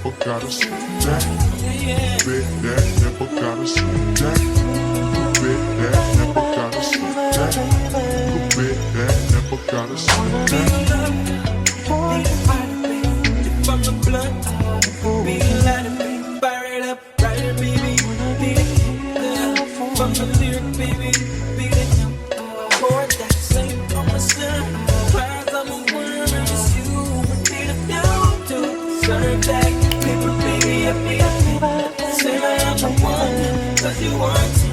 never gotta see that. Bet that, never gotta see that. Bet that, never gotta see that. Bet that, never gotta see that. From the blood, be light and be fire it up, right here, baby. Be the from the lyric, baby. Be the chord that sing on my son. Cries, I'm a worm, and it's you. But be the down to serve that paper, baby. I be say I'm the one, cause you want to.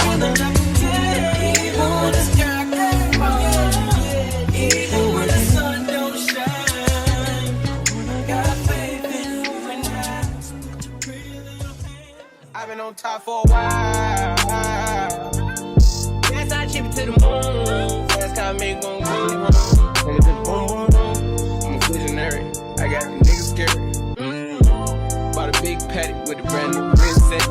More than I can tell, even when the sky can't fall, even when the sun don't shine. Got faith in you and I've been on top for a while. Yes, I chip it to the moon. That's how I make one go home. Nigga just boom, boom, boom. I'm a visionary. I got the niggas scared. Bought a big patty with a brand new wrist set.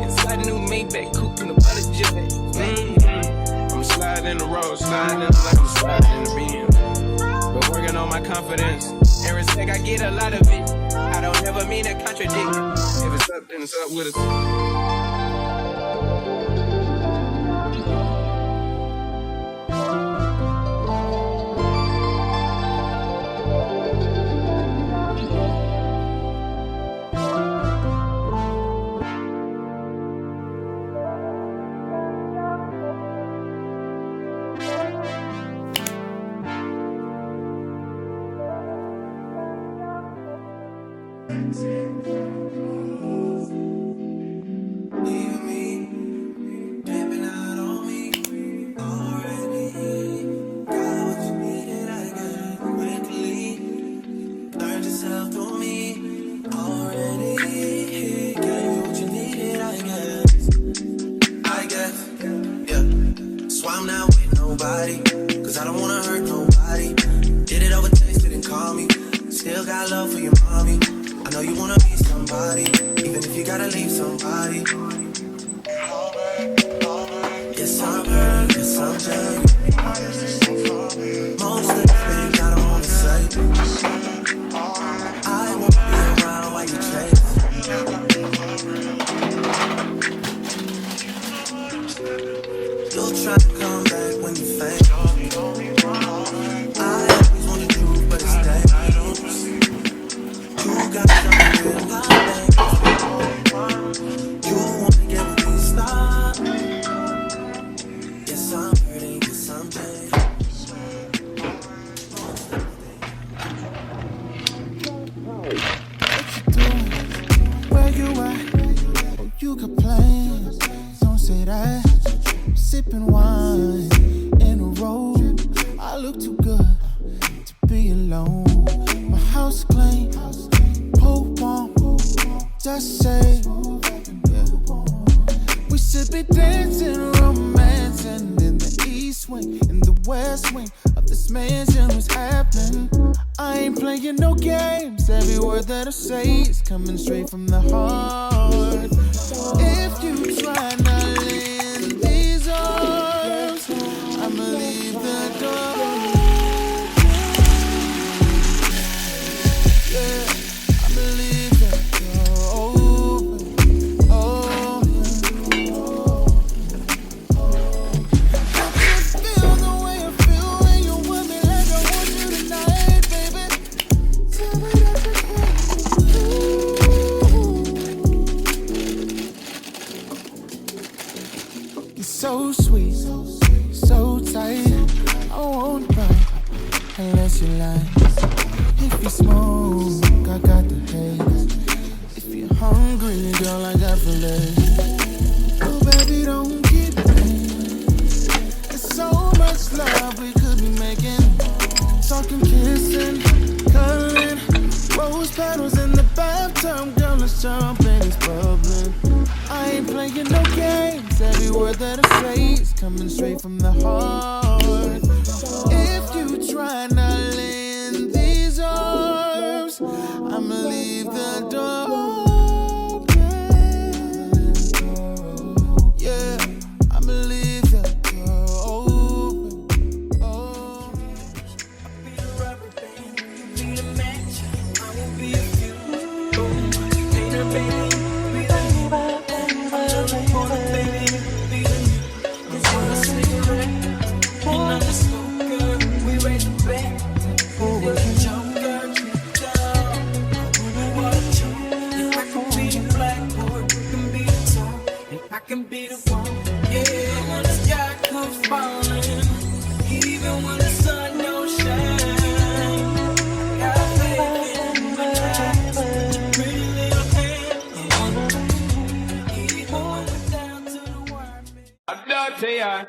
Inside a new Maybach coupe in the butter jet. I'm sliding in the road, sliding in like I'm sliding in the beam. But working on my confidence and respect, I get a lot of it. I don't ever mean to contradict. If it's up, then it's up with us. Cause I don't wanna hurt nobody. Did it over text, didn't call me. Still got love for your mommy. I know you wanna be somebody, even if you gotta leave somebody. Yes, I'm hurt, yes, I'm dead. Most of the things I don't wanna say. I won't be around while you chase. You'll try to come back when you faint. I always want the truth, but it's dangerous. You got something real life. You wanna get with me, stop. Yes, I'm hurting, yes, I'm dead. What you doing? Where you at? Oh, you got plans. Don't say that. Sipping wine in a row. I look too good to be alone. My house clean, pool bomb, just say. Yeah. We should be dancing, romancing in the east wing, in the west wing of this mansion. What's happening? I ain't playing no games. Every word that I say is coming straight from the heart. If you try not in these arms, I'ma leave the door. Yeah, I'ma leave the door open. Oh, I just feel the way I feel when you're with me, like I want you tonight, baby. Tell me that you can. You're so sweet, so tight. I won't bite unless you like. If you smoke, I got the haze. If you're hungry, girl, I got the legs. Oh, baby, don't keep playing. There's so much love we could be making. Talking, kissing, cuddling. Rose petals in the bathtub, girl, let's jump in, it's bubbling. I ain't playing no games. Every word that I say is coming straight from the heart. If you try not in these arms, I'ma leave the door open. Yeah, I'ma leave the door open. Oh. Be the rubber band, you be the match. I will be a say I.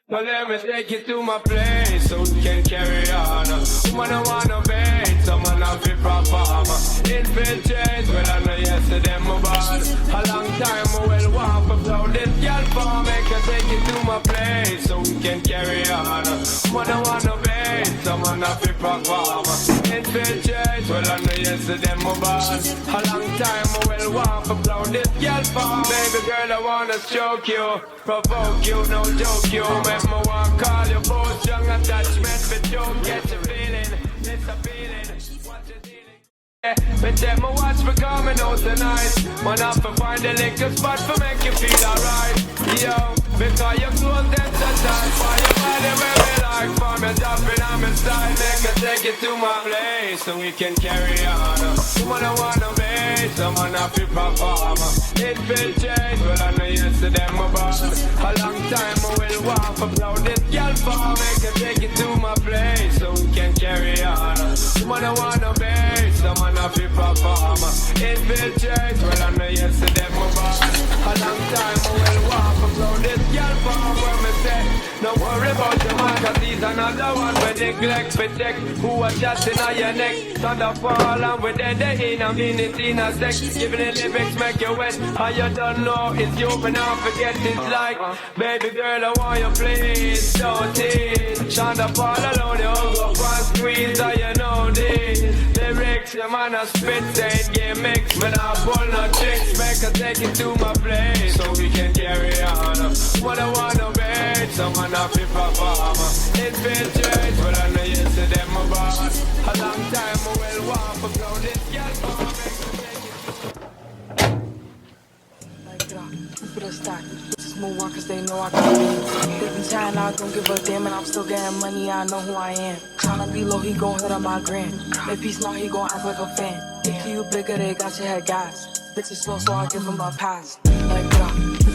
But let me take you to my place so we can carry on. Woman, I wanna bait, someone have to perform. Infiltrate, well, I know yesterday my boss. A long time I will walk up down this girl for me. Can take you to my place so we can carry on. Woman, I wanna bait, someone have to perform. Infiltrate, well, I know yesterday my boss. A long time I will walk up down this girl for me. Baby girl, I wanna stroke you, provoke you, no joke you. Make me want call you both strong attachment, but don't get the feeling. It's a feeling. What's your dealing? But then my watch for coming out tonight. Man, I have to find a liquor spot for make you feel alright. Yo, because your clothes them so tight. For your body where we like. For me dropping on my side. Make I take you to my place so we can carry on. Someone I wanna be, someone I feel perform. Infiltrate, well I know yesterday my boss. A long time I will walk up down this girl for me. Can take you to my place so we can carry on. Someone I wanna be, someone I feel perform. Infiltrate, well I know yesterday my boss. A long time I will walk up down this girl for me. Say, don't worry about your man, cause he's another one with neglect. Protect who are just in your neck. Thunderfall and we're dead in a minute in a sec. Giving the lyrics make you wet. How you don't know it's you, but now forget it's like. Baby girl, I want you please, don't tease. Thunderfall alone, you go one squeeze, how you know this. Lyrics, your man a spit, ain't game mix. Man, I pull no tricks, make her take it to my place so we can carry on. What I wanna be, someone I feel perform. Infiltrate, but I know yesterday my boss. A long time I will walk up down this girl for Put a stock. Bitches move on cause they know I got it. They be trying, I don't give a damn, and I'm still getting money, I know who I am. Tryna be low, he gon' hit on my gram. If he's smart, he gon' act like a fan. Think you bigger, they got your head gas. Bitches slow, so I give him a pass. Like,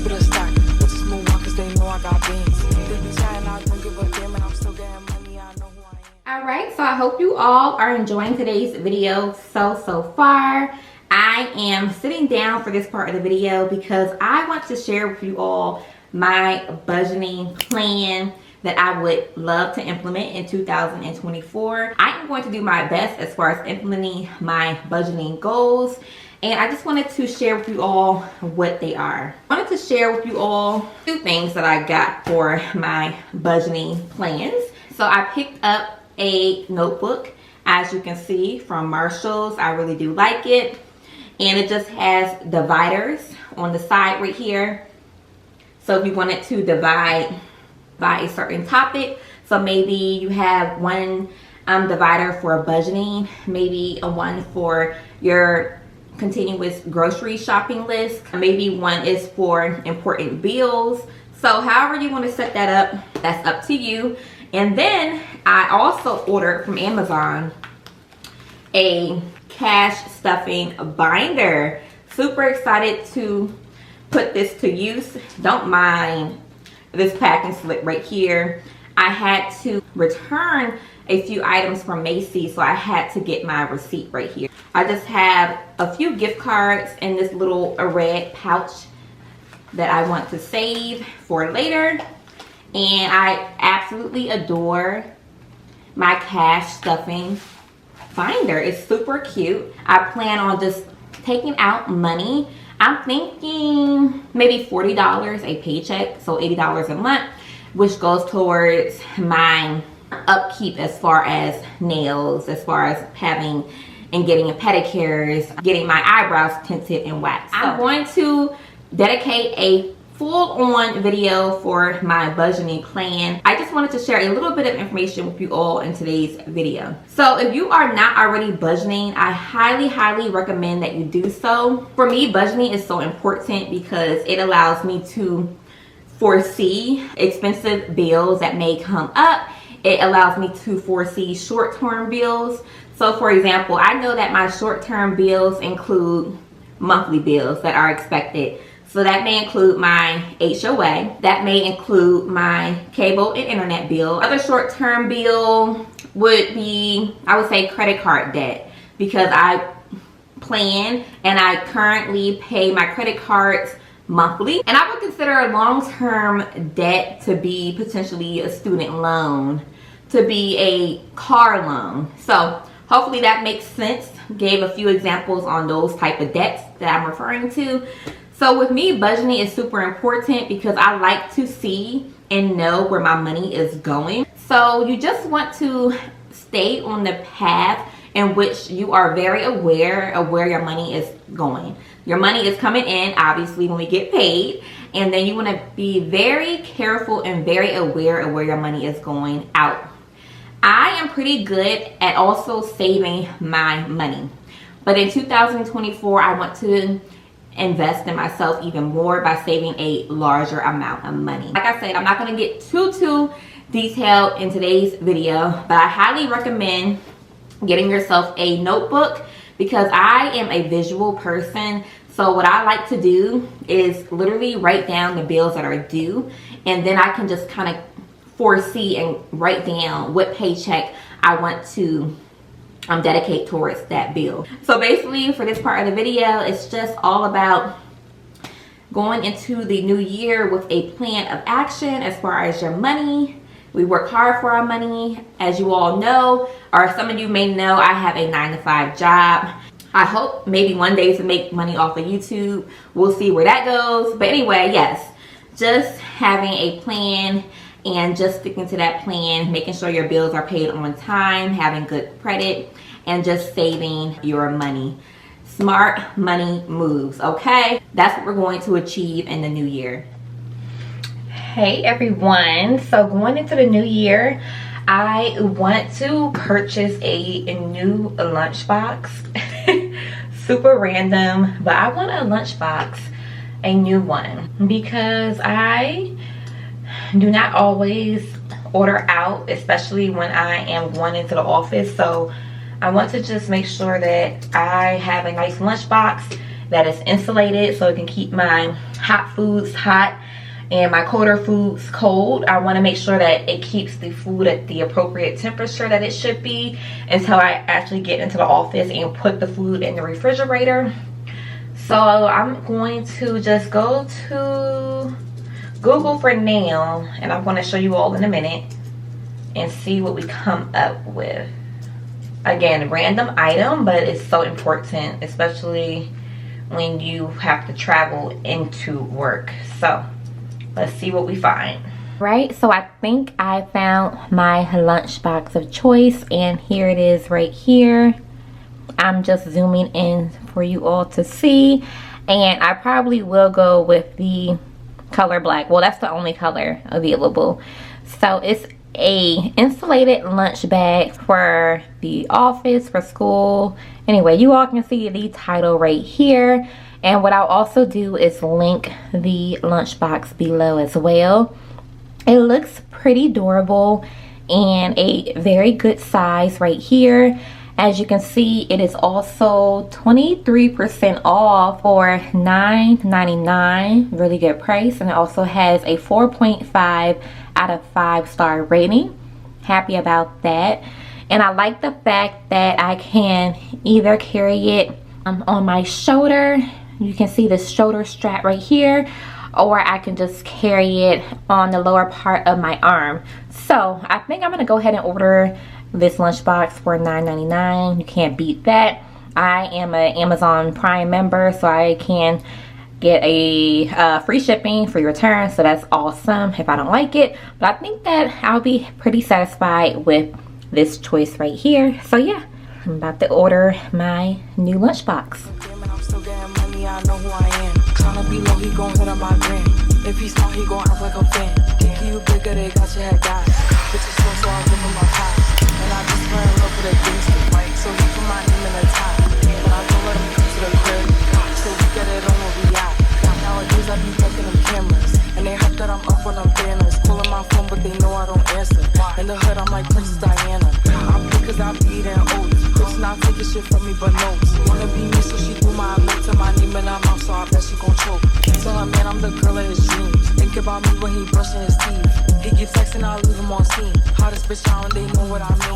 put a stock. Bitches move on cause they know I got bands. They be trying, I don't give a damn, and I'm still getting money, I know who I am. Alright, so I hope you all are enjoying today's video so far. I am sitting down for this part of the video because I want to share with you all my budgeting plan that I would love to implement in 2024. I am going to do my best as far as implementing my budgeting goals, and I just wanted to share with you all what they are. I wanted to share with you all 2 things that I got for my budgeting plans. So I picked up a notebook, as you can see, from Marshalls. I really do like it. And it just has dividers on the side right here. So if you wanted to divide by a certain topic, so maybe you have one divider for budgeting, maybe a one for your continuous grocery shopping list, maybe one is for important bills. So however you want to set that up, that's up to you. And then I also ordered from Amazon a cash stuffing binder. Super excited to put this to use. Don't mind this packing slip right here. I had to return a few items from Macy's, so I had to get my receipt right here. I just have a few gift cards in this little red pouch that I want to save for later. And I absolutely adore my cash stuffing binder. It's super cute. I plan on just taking out money. I'm thinking maybe $40 a paycheck, so $80 a month, which goes towards my upkeep as far as nails, as far as having and getting a pedicures, getting my eyebrows tinted and waxed. I'm going to dedicate a full-on video for my budgeting plan. I just wanted to share a little bit of information with you all in today's video. So if you are not already budgeting, I highly recommend that you do so. For me, budgeting is so important because it allows me to foresee expensive bills that may come up. It allows me to foresee short-term bills. So for example, I know that my short-term bills include monthly bills that are expected. So that may include my HOA, that may include my cable and internet bill. Other short-term bill would be, I would say, credit card debt, because I plan and I currently pay my credit cards monthly. And I would consider a long-term debt to be potentially a student loan, to be a car loan. So hopefully that makes sense. Gave a few examples on those type of debts that I'm referring to. So with me, budgeting is super important because I like to see and know where my money is going. So you just want to stay on the path in which you are very aware of where your money is going. Your money is coming in, obviously, when we get paid, and then you want to be very careful and very aware of where your money is going out. I am pretty good at also saving my money, but in 2024 I want to invest in myself even more by saving a larger amount of money. Like I said, I'm not going to get too detailed in today's video, but I highly recommend getting yourself a notebook because I am a visual person. So what I like to do is literally write down the bills that are due, and then I can just kind of foresee and write down what paycheck I want to dedicate towards that bill. So basically for this part of the video, it's just all about going into the new year with a plan of action as far as your money. We work hard for our money, as you all know, or some of you may know, I have a 9-to-5 job. I hope maybe one day to make money off of YouTube. We'll see where that goes. But anyway, yes, just having a plan and just sticking to that plan, making sure your bills are paid on time, having good credit, and just saving your money. Smart money moves, okay? That's what we're going to achieve in the new year. Hey everyone, so going into the new year, I want to purchase a new lunchbox. Super random, but I want a lunchbox, a new one, because I do not always order out, especially when I am going into the office. So I want to just make sure that I have a nice lunchbox that is insulated so it can keep my hot foods hot and my colder foods cold. I want to make sure that it keeps the food at the appropriate temperature that it should be until I actually get into the office and put the food in the refrigerator. So I'm going to just go to Google for now, and I'm going to show you all in a minute and see what we come up with. Again, random item, but it's so important, especially when you have to travel into work. So let's see what we find. Right, so I think I found my lunchbox of choice, and here it is right here. I'm just zooming in for you all to see, and I probably will go with the color black. Well, that's the only color available. So it's a insulated lunch bag for the office, for school. Anyway, you all can see the title right here, and what I'll also do is link the lunchbox below as well. It looks pretty durable and a very good size right here. As you can see, it is also 23% off for $9.99. Really good price. And it also has a 4.5 out of 5-star rating. Happy about that. And I like the fact that I can either carry it on my shoulder. You can see the shoulder strap right here. Or I can just carry it on the lower part of my arm. So I think I'm going to go ahead and order this lunchbox for $9.99. You can't beat that. I am an Amazon Prime member, so I can get a free shipping, free return. So that's awesome if I don't like it. But I think that I'll be pretty satisfied with this choice right here. So yeah, I'm about to order my new lunchbox. I know who I am. Tryna be low, he gon' hit on my gram. If he's smart, he gon' act like a fan. Think you bigger, they got your head down. Bitches so I give him my time. And I just fell in love with a gangster, right? So he put my name in the top. But I don't let him come to the crib. So we get it on where we at. Nowadays I be ducking them cameras. And they hope that I'm up when I'm banners. Calling my phone, but they know I don't answer. In the hood, I'm like Princess Diana. I'm because I be eating oats. Bitch not taking shit from me, but notes. Wanna be me, so she threw my note to my name in her mouth, so I bet she gon' choke. Tell her, man, I'm the girl of his dreams. Think about me when he brushing his teeth. He get texting, I leave him on scene. Hottest bitch out, they know what I mean.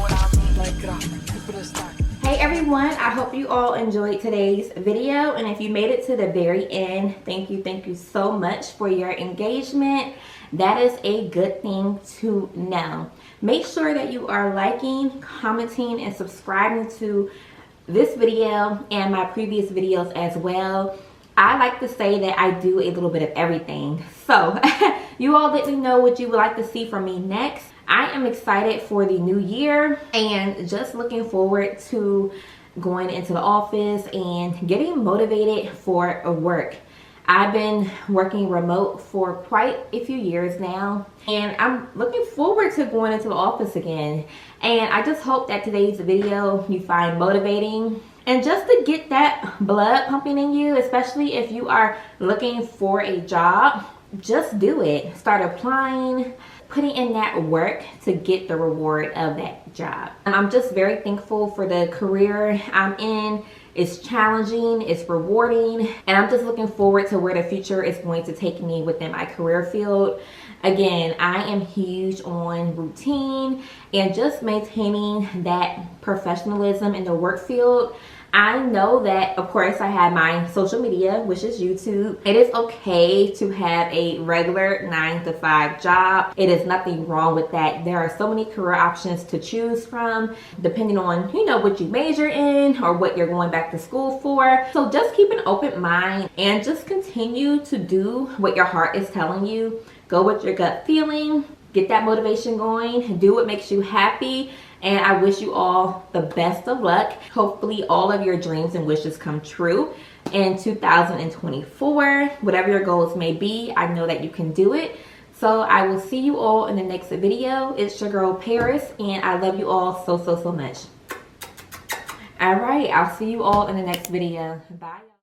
Like, keep it a stack. Hey everyone, I hope you all enjoyed today's video, and if you made it to the very end, thank you so much for your engagement. That is a good thing to know. Make sure that you are liking, commenting, and subscribing to this video and my previous videos as well. I like to say that I do a little bit of everything. So you all let me know what you would like to see from me next. I am excited for the new year and just looking forward to going into the office and getting motivated for work. I've been working remote for quite a few years now, and I'm looking forward to going into the office again. And I just hope that today's video you find motivating, and just to get that blood pumping in you, especially if you are looking for a job. Just do it. Start applying, putting in that work to get the reward of that job. I'm just very thankful for the career I'm in. It's challenging, it's rewarding, and I'm just looking forward to where the future is going to take me within my career field. Again, I am huge on routine and just maintaining that professionalism in the work field. I know that, of course, I have my social media, which is YouTube. It is okay to have a regular 9-to-5 job. It is nothing wrong with that. There are so many career options to choose from, depending on, what you major in or what you're going back to school for. So just keep an open mind and just continue to do what your heart is telling you. Go with your gut feeling. Get that motivation going. Do what makes you happy. And I wish you all the best of luck. Hopefully all of your dreams and wishes come true in 2024. Whatever your goals may be, I know that you can do it. So I will see you all in the next video. It's your girl Paris, and I love you all so much. All right, I'll see you all in the next video. Bye.